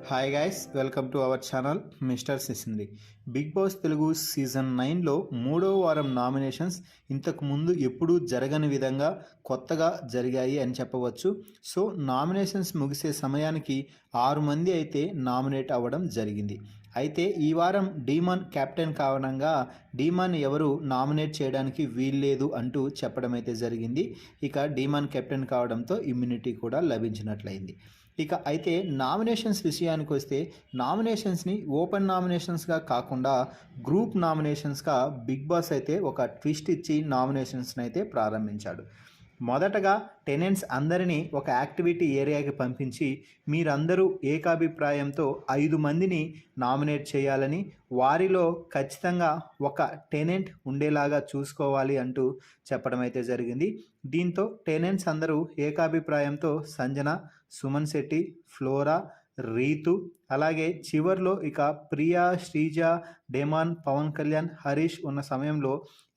Hi guys, welcome to our channel Mr Sisindri. Big boss Telugu season 9లో మూడో వారం nominations ఇంతకు ముందు ఎప్పుడూ జరగని విధంగా కొత్తగా జరిగాయి అని చెప్పవచ్చు. సో నామినేషన్స్ ముగిసే సమయానికి 6 మంది అయితే నామినేట్ అవ్వడం జరిగింది. అయితే ఈ వారం డీమాన్ కెప్టెన్ కారణంగా డీమాన్ ఎవరు నామినేట్ చేయడానికి వీల్లేదు అంటూ చెప్పడం అయితే జరిగింది. ఇక డీమాన్ కెప్టెన్ కావడంతో ఇమ్యూనిటీ కూడా లభించినట్లయింది. ఇక అయితే నామినేషన్స్ విషయానికి వస్తే నామినేషన్స్ని ఓపెన్ నామినేషన్స్గా కాకుండా గ్రూప్ నామినేషన్స్గా బిగ్ బాస్ అయితే ఒక ట్విస్ట్ ఇచ్చి నామినేషన్స్ని అయితే ప్రారంభించాడు. మొదటగా టెనెంట్స్ అందరినీ ఒక యాక్టివిటీ ఏరియాకి పంపించి మీరందరూ ఏకాభిప్రాయంతో 5 మందిని నామినేట్ చేయాలని, వారిలో ఖచ్చితంగా ఒక టెనెంట్ ఉండేలాగా చూసుకోవాలి అంటూ చెప్పడం అయితే జరిగింది. దీంతో టెనెంట్స్ అందరూ ఏకాభిప్రాయంతో సంజన, సుమన్ శెట్టి, ఫ్లోరా, రీతు, అలాగే చివర్లో ఇక ప్రియా, శ్రీజ, డెమాన్, పవన్ కళ్యాణ్, హరీష్ ఉన్న సమయంలో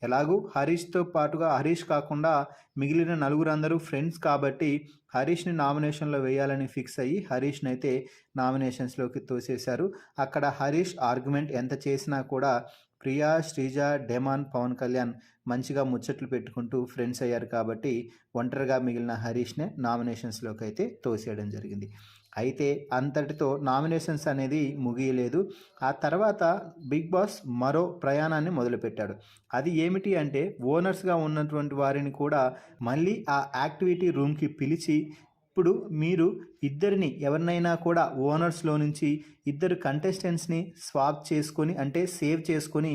ఎలాగూ హరీష్తో పాటుగా హరీష్ కాకుండా మిగిలిన నలుగురు అందరూ ఫ్రెండ్స్ కాబట్టి హరీష్ని నామినేషన్లో వేయాలని ఫిక్స్ అయ్యి హరీష్ని అయితే నామినేషన్స్లోకి తోసేశారు. అక్కడ హరీష్ ఆర్గ్యుమెంట్ ఎంత చేసినా కూడా ప్రియా, శ్రీజ, డెమాన్, పవన్ కళ్యాణ్ మంచిగా ముచ్చట్లు పెట్టుకుంటూ ఫ్రెండ్స్ అయ్యారు కాబట్టి ఒంటరిగా మిగిలిన హరీష్నే నామినేషన్స్లోకి అయితే తోసేయడం జరిగింది. అయితే అంతటితో నామినేషన్స్ అనేది ముగియలేదు. ఆ తర్వాత బిగ్ బాస్ మరో ప్రయాణాన్ని మొదలుపెట్టాడు. అది ఏమిటి అంటే ఓనర్స్గా ఉన్నటువంటి వారిని కూడా మళ్ళీ ఆ యాక్టివిటీ రూమ్కి పిలిచి ఇప్పుడు మీరు ఇద్దరిని ఎవరినైనా కూడా ఓనర్స్లో నుంచి ఇద్దరు కంటెస్టెంట్స్ని స్వాప్ చేసుకొని అంటే సేవ్ చేసుకొని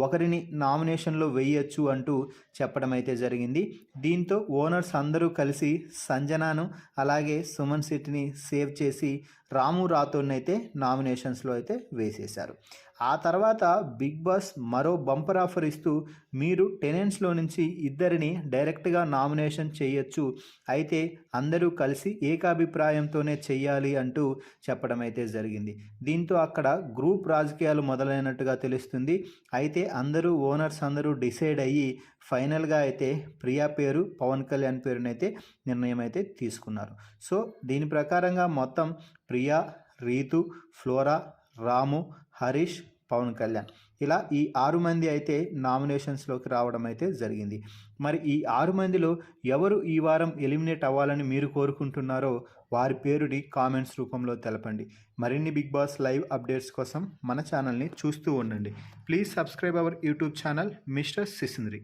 ఒకరిని నామినేషన్లో వేయచ్చు అంటూ చెప్పడం అయితే జరిగింది. దీంతో ఓనర్స్ అందరూ కలిసి సంజనాను అలాగే సుమన్ శెట్టిని సేవ్ చేసి రాము రాథోడ్ని అయితే నామినేషన్స్లో అయితే వేసేశారు. ఆ తర్వాత బిగ్ బాస్ మరో బంపర్ ఆఫర్ ఇస్తూ మీరు టెనెంట్స్లో నుంచి ఇద్దరిని డైరెక్ట్గా నామినేషన్ చేయొచ్చు, అయితే అందరూ కలిసి ఏకాభిప్రాయంతోనే చెయ్యాలి అంటూ చెప్పడం అయితే జరిగింది. దీంతో అక్కడ గ్రూప్ రాజకీయాలు మొదలైనట్టుగా తెలుస్తుంది. అయితే అందరూ ఓనర్స్ అందరూ డిసైడ్ అయ్యి ఫైనల్గా అయితే ప్రియా పేరు, పవన్ కళ్యాణ్ పేరునైతే నిర్ణయం అయితే తీసుకున్నారు. సో దీని ప్రకారంగా మొత్తం ప్రియా, రీతు, ఫ్లోరా, రాము, హరీష్, పవన్ కళ్యాణ్ ఇలా ఈ 6 మంది అయితే నామినేషన్స్లోకి రావడం అయితే జరిగింది. మరి ఈ 6 మందిలో ఎవరు ఈ వారం ఎలిమినేట్ అవ్వాలని మీరు కోరుకుంటున్నారో వారి పేరుని కామెంట్స్ రూపంలో తెలపండి. మరిన్ని బిగ్ బాస్ లైవ్ అప్డేట్స్ కోసం మన ఛానల్ని చూస్తూ ఉండండి. Please subscribe our YouTube channel Mr సిసింద్రి.